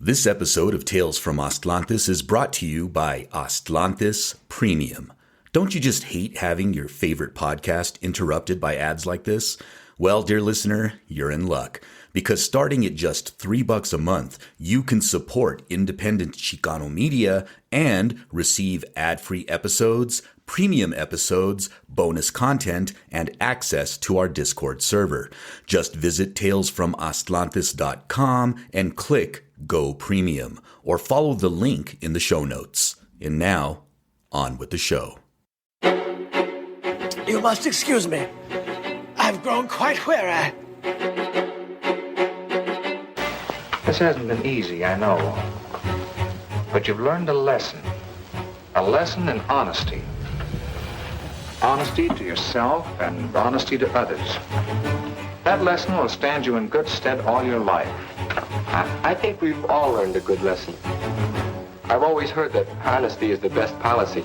This episode of Tales from Atlantis is brought to you by Atlantis Premium. Don't you just hate having your favorite podcast interrupted by ads like this? Well, dear listener, you're in luck. Because starting at just $3 a month, you can support independent Chicano media and receive ad-free episodes, premium episodes, bonus content, and access to our Discord server. Just visit talesfromatlantis.com and click Go Premium, or follow the link in the show notes. And now, on with the show. You must excuse me. I've grown quite weary. This hasn't been easy, I know. But you've learned a lesson. A lesson in honesty. Honesty to yourself and honesty to others. That lesson will stand you in good stead all your life. I think we've all learned a good lesson. I've always heard that honesty is the best policy.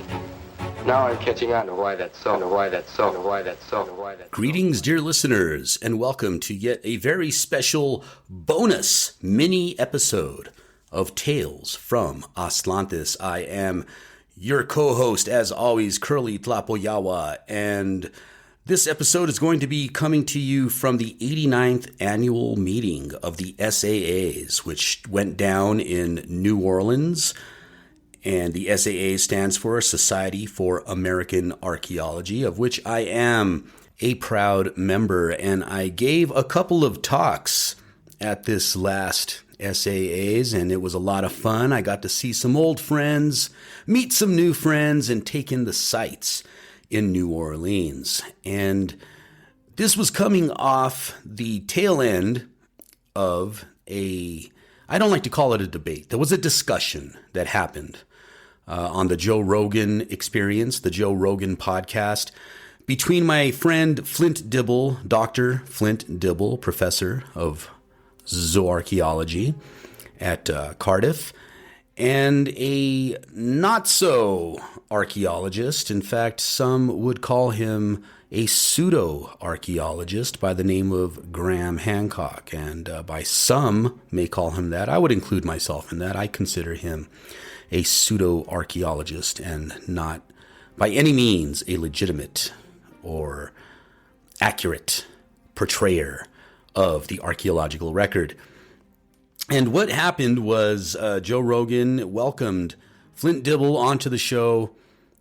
Now I'm catching on to why that's so, and why that's so, and why that's so, and why that's so. Greetings, dear listeners, and welcome to yet a very special bonus mini episode of Tales from Atlantis. I am your co-host, as always, Kurly Tlapoyawa, and this episode is going to be coming to you from the 89th annual meeting of the SAAs, which went down in New Orleans. And the SAA stands for Society for American Archaeology, of which I am a proud member. And I gave a couple of talks at this last SAAs, and it was a lot of fun. I got to see some old friends, meet some new friends, and take in the sights in New Orleans. And this was coming off the tail end of I don't like to call it a debate. There was a discussion that happened on the Joe Rogan Experience, the Joe Rogan Podcast, between my friend Flint Dibble, Dr. Flint Dibble, professor of zooarchaeology at Cardiff, and a not-so-archaeologist. In fact, some would call him a pseudo-archaeologist by the name of Graham Hancock. And by some may call him that. I would include myself in that. I consider him a pseudo-archaeologist and not by any means a legitimate or accurate portrayer of the archaeological record. And what happened was Joe Rogan welcomed Flint Dibble onto the show,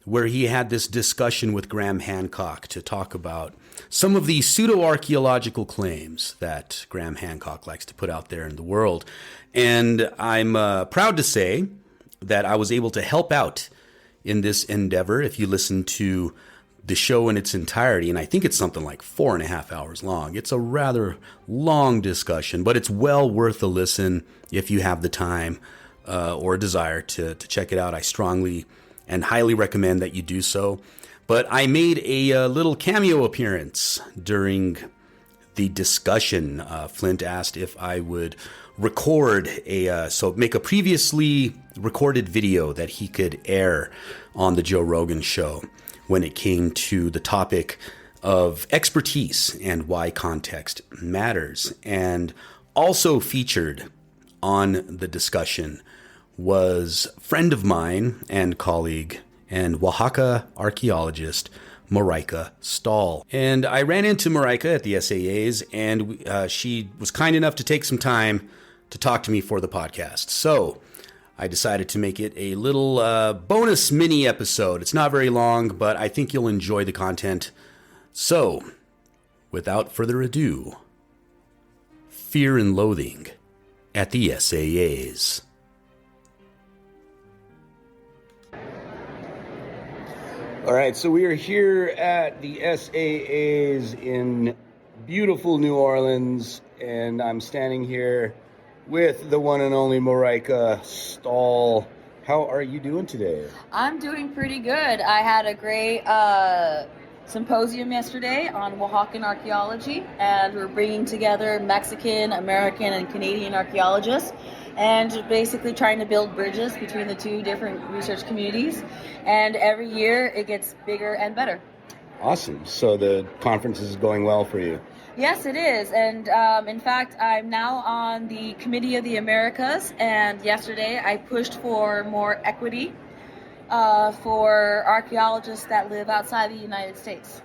where he had this discussion with Graham Hancock to talk about some of the pseudo-archaeological claims that Graham Hancock likes to put out there in the world. And I'm proud to say that I was able to help out in this endeavor. If you listen to the show in its entirety, and I think it's something like 4.5 hours long. It's a rather long discussion, but it's well worth a listen if you have the time or desire to check it out. I strongly and highly recommend that you do so. But I made a little cameo appearance during the discussion. Flint asked if I would record make a previously recorded video that he could air on the Joe Rogan show when it came to the topic of expertise and why context matters. And also featured on the discussion was a friend of mine and colleague and Oaxaca archaeologist Marijke Stoll. And I ran into Marijke at the SAAs, and she was kind enough to take some time to talk to me for the podcast. So I decided to make it a little bonus mini episode. It's not very long, but I think you'll enjoy the content. So, without further ado, Fear and Loathing at the SAAs. All right, so we are here at the SAAs in beautiful New Orleans, and I'm standing here with the one and only Marijke Stoll. How are you doing today? I'm doing pretty good. I had a great symposium yesterday on Oaxacan archaeology, and we're bringing together Mexican, American, and Canadian archaeologists, and basically trying to build bridges between the two different research communities. And every year it gets bigger and better. Awesome. So the conference is going well for you? Yes, it is. And in fact, I'm now on the Committee of the Americas. And yesterday I pushed for more equity for archaeologists that live outside the United States.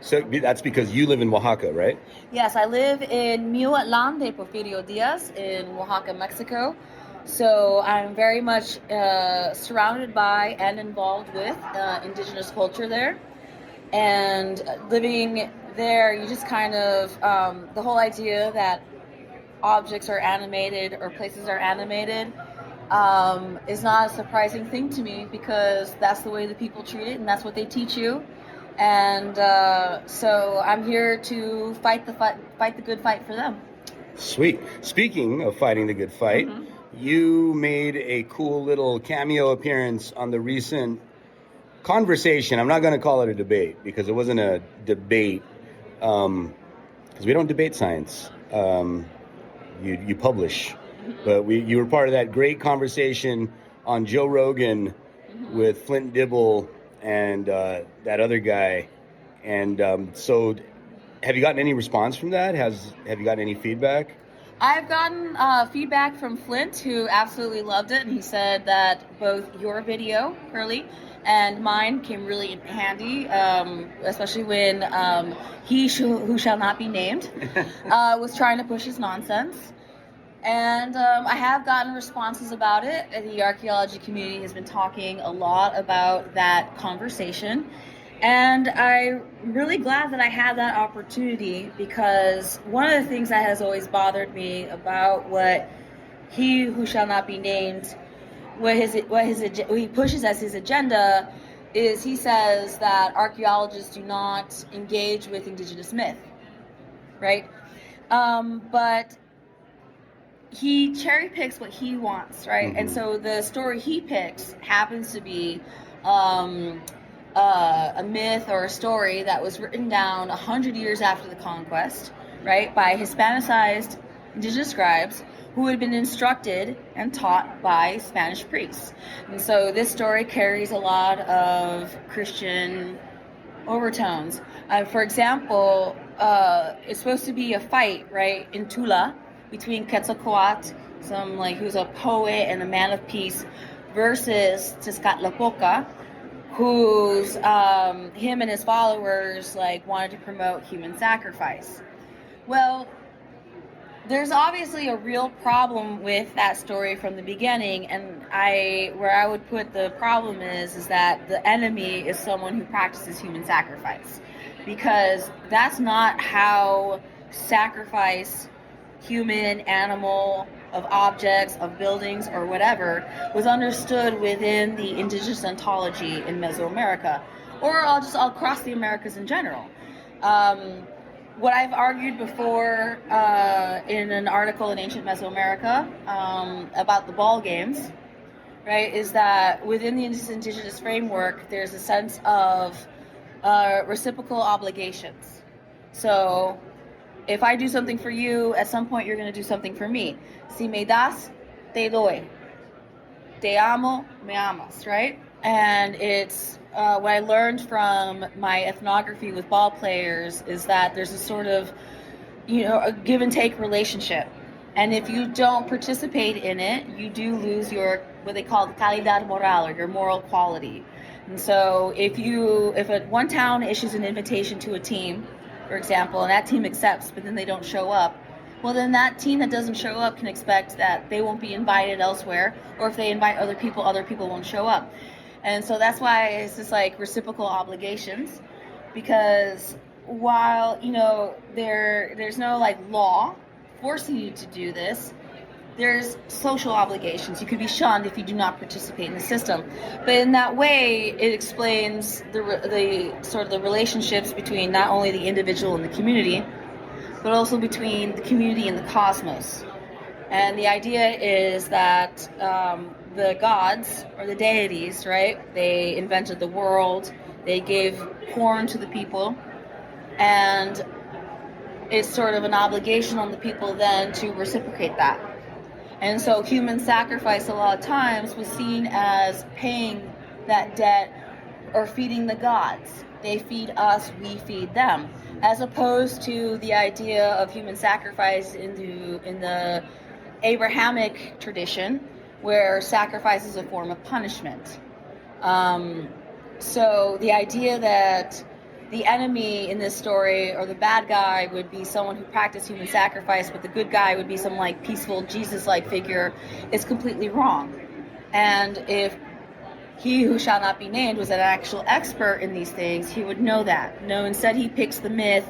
So that's because you live in Oaxaca, right? Yes, I live in Miahuatlan de Porfirio Diaz in Oaxaca, Mexico. So I'm very much surrounded by and involved with indigenous culture there. And living there, you just kind of, the whole idea that objects are animated or places are animated is not a surprising thing to me, because that's the way the people treat it and that's what they teach you. And so I'm here to fight the good fight for them. Sweet. Speaking of fighting the good fight, you made a cool little cameo appearance on the recent conversation. I'm not going to call it a debate, because it wasn't a debate, because we don't debate science. You publish, but you were part of that great conversation on Joe Rogan with Flint Dibble and that other guy. And so have you gotten any response from that? Have you gotten any feedback? I've gotten feedback from Flint, who absolutely loved it, and he said that both your video, Kurly, and mine came really in handy, especially when who shall not be named, was trying to push his nonsense. And I have gotten responses about it. The archaeology community has been talking a lot about that conversation. And I'm really glad that I had that opportunity, because one of the things that has always bothered me about what he who shall not be named, what he pushes as his agenda, is he says that archaeologists do not engage with indigenous myth, right? But he cherry picks what he wants, right? And so the story he picks happens to be a myth or a story that was written down 100 years after the conquest, right, by Hispanicized indigenous scribes who had been instructed and taught by Spanish priests. And so this story carries a lot of Christian overtones. For example, it's supposed to be a fight, right, in Tula between Quetzalcoatl, who's a poet and a man of peace, versus Tezcatlipoca, who's him and his followers wanted to promote human sacrifice. Well, there's obviously a real problem with that story from the beginning, and where I would put the problem is that the enemy is someone who practices human sacrifice, because that's not how sacrifice, human, animal, of objects, of buildings, or whatever, was understood within the indigenous ontology in Mesoamerica, or just all across the Americas in general. What I've argued before in an article in Ancient Mesoamerica about the ball games, right, is that within the indigenous framework, there's a sense of reciprocal obligations. So if I do something for you, at some point you're going to do something for me. Si me das, te doy. Te amo, me amas, right? And it's what I learned from my ethnography with ball players is that there's a sort of, a give and take relationship. And if you don't participate in it, you do lose your, what they call calidad moral, or your moral quality. And so if one town issues an invitation to a team, for example, and that team accepts, but then they don't show up, well, then that team that doesn't show up can expect that they won't be invited elsewhere, or if they invite other people won't show up. And so that's why it's just reciprocal obligations, because while, there's no law forcing you to do this, there's social obligations. You could be shunned if you do not participate in the system. But in that way, it explains the sort of the relationships between not only the individual and the community, but also between the community and the cosmos. And the idea is that the gods, or the deities, right, they invented the world, they gave corn to the people, and it's sort of an obligation on the people then to reciprocate that. And so human sacrifice a lot of times was seen as paying that debt or feeding the gods. They feed us, we feed them. as opposed to the idea of human sacrifice in the Abrahamic tradition, where sacrifice is a form of punishment. So the idea that the enemy in this story, or the bad guy, would be someone who practiced human sacrifice, but the good guy would be some like peaceful Jesus-like figure, is completely wrong. And if he who shall not be named was an actual expert in these things, he would know that. No, instead he picks the myth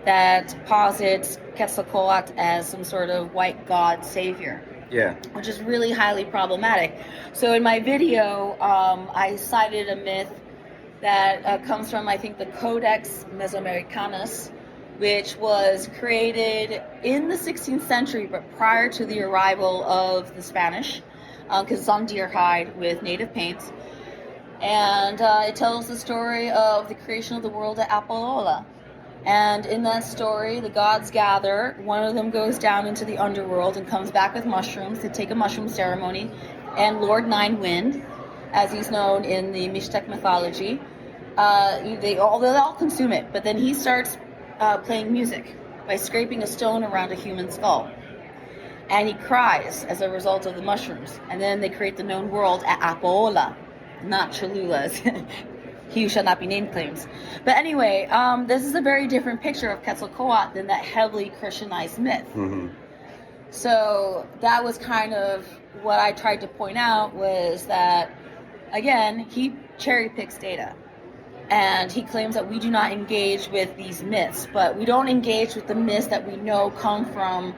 that posits Quetzalcoatl as some sort of white god savior. Yeah. Which is really highly problematic. So in my video, I cited a myth that comes from, I think, the Codex Mesoamericanus, which was created in the 16th century, but prior to the arrival of the Spanish, because it's on deer hide with native paints. And it tells the story of the creation of the world at Apollola. And in that story, the gods gather. One of them goes down into the underworld and comes back with mushrooms. They take a mushroom ceremony. And Lord Nine Wind, as he's known in the Mixtec mythology, they all consume it. But then he starts playing music by scraping a stone around a human skull. And he cries as a result of the mushrooms. And then they create the known world at Apollola, not Cholula's. He who shall not be named claims. But anyway, this is a very different picture of Quetzalcoatl than that heavily Christianized myth. Mm-hmm. So that was kind of what I tried to point out, was that, again, he cherry picks data. And he claims that we do not engage with these myths, but we don't engage with the myths that we know come from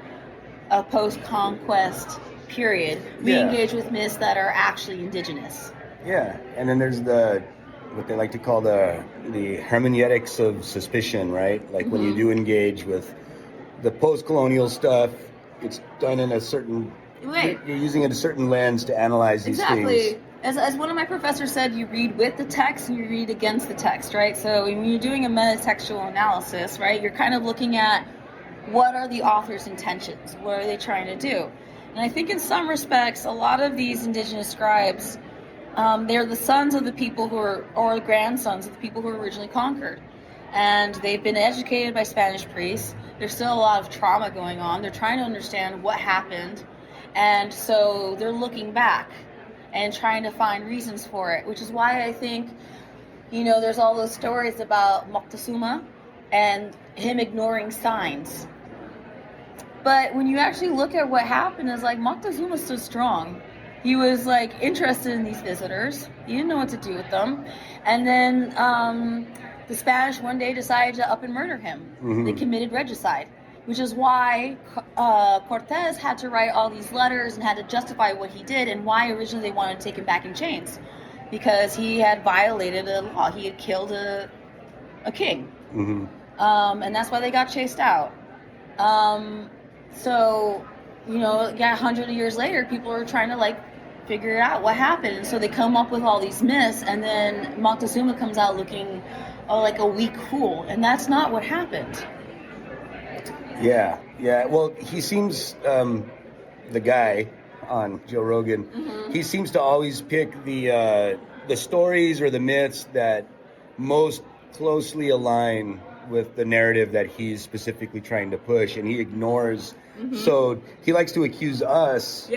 a post-conquest period. We engage with myths that are actually indigenous. Yeah, and then there's what they like to call the hermeneutics of suspicion, right? Like when you do engage with the post-colonial stuff, it's done in a certain way. You're using a certain lens to analyze these things. As one of my professors said, you read with the text and you read against the text, right? So when you're doing a metatextual analysis, right, you're kind of looking at what are the author's intentions? What are they trying to do? And I think in some respects, a lot of these indigenous scribes, they're the sons of the people or grandsons of the people who were originally conquered. And they've been educated by Spanish priests. There's still a lot of trauma going on. They're trying to understand what happened. And so they're looking back and trying to find reasons for it, which is why I think, there's all those stories about Moctezuma and him ignoring signs. But when you actually look at what happened, is like Moctezuma stood strong. He was like interested in these visitors. He didn't know what to do with them. And then the Spanish one day decided to up and murder him. Mm-hmm. They committed regicide, which is why Cortez had to write all these letters and had to justify what he did, and why originally they wanted to take him back in chains, because he had violated a law. He had killed a king. Mm-hmm. And that's why they got chased out. So, 100 years later, people are trying to figure out what happened. And so they come up with all these myths, and then Moctezuma comes out looking like a weak fool. And that's not what happened. Yeah. Well, he seems, the guy on Joe Rogan, mm-hmm. he seems to always pick the stories or the myths that most closely align with the narrative that he's specifically trying to push, and he ignores. Mm-hmm. So he likes to accuse us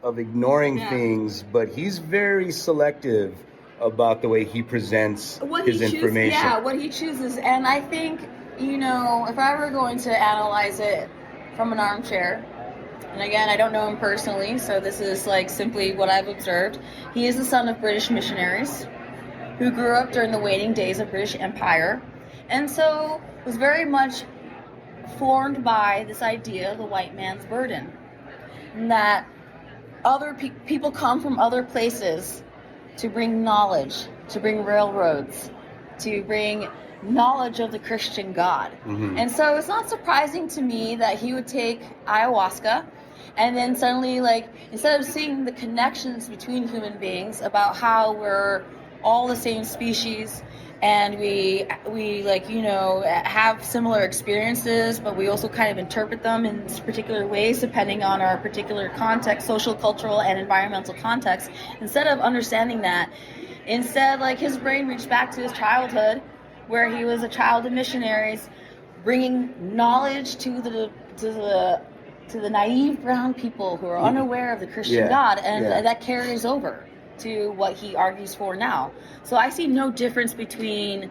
of ignoring things, but he's very selective about the way he presents his information. Yeah, what he chooses. And I think, if I were going to analyze it from an armchair, and again, I don't know him personally, so this is simply what I've observed. He is the son of British missionaries who grew up during the waning days of British Empire, and so was very much formed by this idea of the white man's burden, and that other people come from other places to bring knowledge, to bring railroads, to bring knowledge of the Christian God. Mm-hmm. And so it's not surprising to me that he would take ayahuasca and then suddenly, instead of seeing the connections between human beings about how we're all the same species and we have similar experiences, but we also kind of interpret them in particular ways depending on our particular context, social, cultural, and environmental context. Instead of understanding that, his brain reached back to his childhood, where he was a child of missionaries, bringing knowledge to the naive brown people who are unaware of the Christian God, and that carries over to what he argues for now. So I see no difference between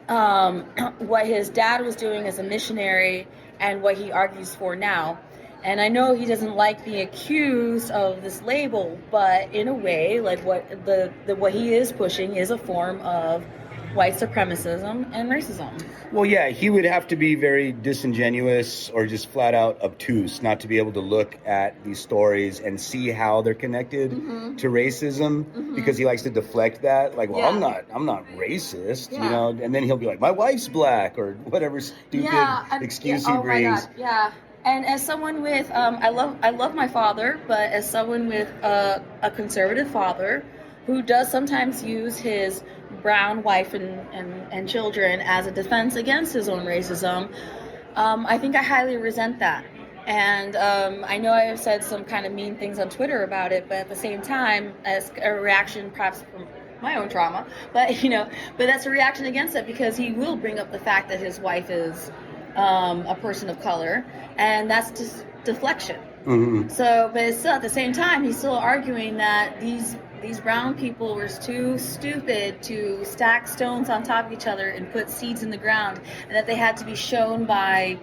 what his dad was doing as a missionary and what he argues for now. And I know he doesn't like being accused of this label, but in a way, like what he is pushing is a form of white supremacism and racism. Well, yeah, he would have to be very disingenuous or just flat out obtuse not to be able to look at these stories and see how they're connected to racism, because he likes to deflect that. Like, well, I'm not racist, you know. And then he'll be like, my wife's black, or whatever stupid excuse he brings. My God, yeah. And as someone with, I love my father, but as someone with a conservative father who does sometimes use his brown wife and children as a defense against his own racism, I think I highly resent that. And I know I have said some kind of mean things on Twitter about it, but at the same time, as a reaction perhaps from my own trauma, but that's a reaction against it, because he will bring up the fact that his wife is a person of color, and that's just deflection. So, but it's still, at the same time, he's still arguing that these brown people were too stupid to stack stones on top of each other and put seeds in the ground, and that they had to be shown by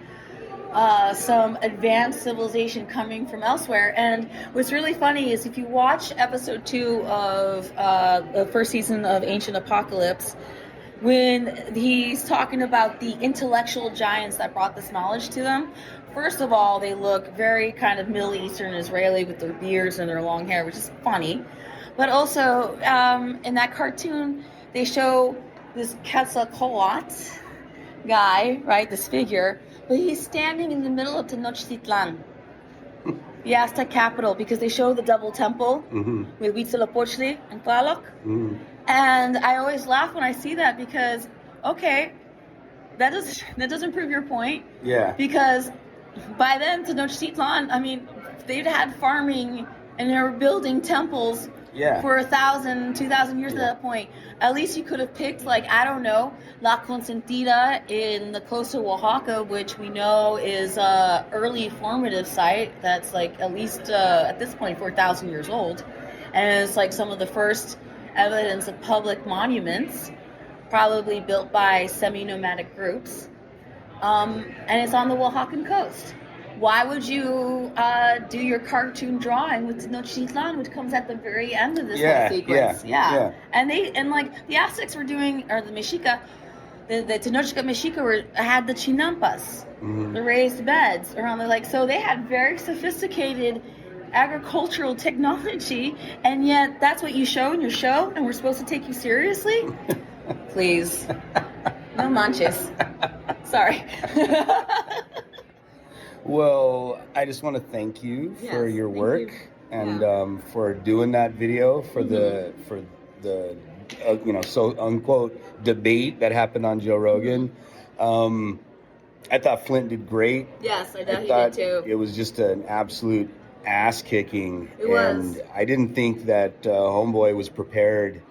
some advanced civilization coming from elsewhere. And what's really funny is if you watch episode 2 of the first season of Ancient Apocalypse, when he's talking about the intellectual giants that brought this knowledge to them, first of all, they look very kind of Middle Eastern Israeli with their beards and their long hair, which is funny. But also, in that cartoon, they show this Quetzalcoatl guy, right, this figure, but he's standing in the middle of Tenochtitlan, the Aztec capital, because they show the double temple with Huitzilopochtli and Tlaloc. And I always laugh when I see that, because, okay, that doesn't prove your point. Yeah. Because by then, Tenochtitlan, I mean, they'd had farming and they were building temples for 1,000, 2,000 years at that point. At least you could have picked, like, I don't know, La Consentida in the coast of Oaxaca, which we know is a early formative site that's, like, at least at this point 4,000 years old. And it's like some of the first evidence of public monuments, probably built by semi-nomadic groups, and it's on the Oaxacan coast. Why would you do your cartoon drawing with Tenochtitlan, which comes at the very end of this whole sequence? And the Aztecs were doing, or the Mexica, the Tenochtitlan Mexica had the chinampas, the raised beds around the lake. So they had very sophisticated agricultural technology, and yet that's what you show in your show, and we're supposed to take you seriously? Please. No manches. Sorry. Well, I just want to thank you for your work and for doing that video for the so unquote debate that happened on Joe Rogan. I thought Flint did great. Yes, I thought he did too. It was just an absolute ass kicking. It was. And I didn't think that Homeboy was prepared,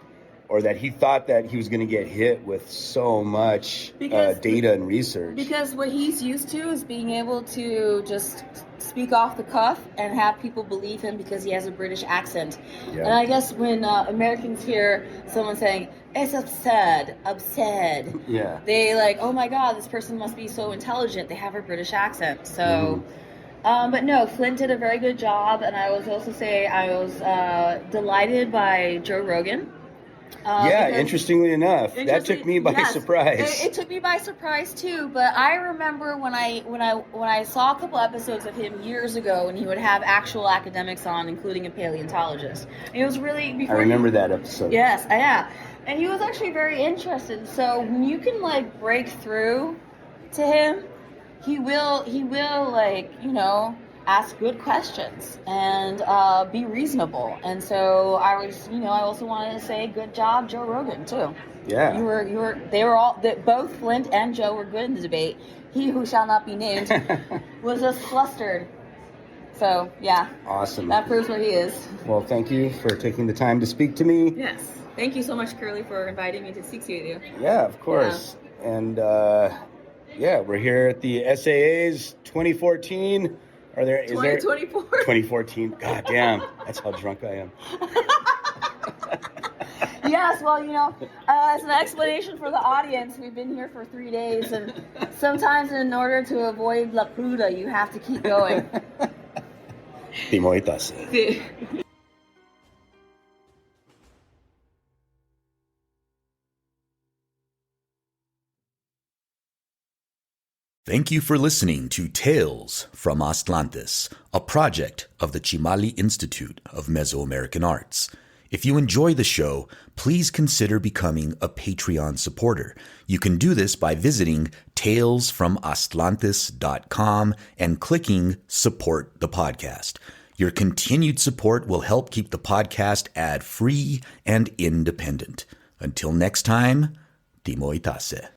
or that he thought that he was going to get hit with so much data and research. Because what he's used to is being able to just speak off the cuff and have people believe him because he has a British accent. Yeah. And I guess when Americans hear someone saying, it's absurd, they like, oh my God, this person must be so intelligent. They have a British accent. So... but no, Flint did a very good job, and I was also say I was delighted by Joe Rogan. Interestingly enough, that took me by surprise. It took me by surprise too. But I remember when I saw a couple episodes of him years ago, and he would have actual academics on, including a paleontologist. And it was really before. I remember that episode. Yes, yeah, and he was actually very interested. So when you can like break through to him, he will ask good questions and be reasonable. And so I also wanted to say good job, Joe Rogan, too. Yeah. Both Flint and Joe were good in the debate. He who shall not be named was just flustered. So, yeah. Awesome. That proves what he is. Well, thank you for taking the time to speak to me. Yes. Thank you so much, Kurly, for inviting me to speak to you. Yeah, of course. Yeah. And, Yeah, we're here at the SAAs 2014. Are there? Is 2024. 2014. God damn, that's how drunk I am. Yes, well, as an explanation for the audience, we've been here for 3 days, and sometimes in order to avoid la cruda, you have to keep going. Timoitas. Thank you for listening to Tales from Atlantis, a project of the Chimali Institute of Mesoamerican Arts. If you enjoy the show, please consider becoming a Patreon supporter. You can do this by visiting talesfromatlantis.com and clicking Support the Podcast. Your continued support will help keep the podcast ad-free and independent. Until next time, Timoitase.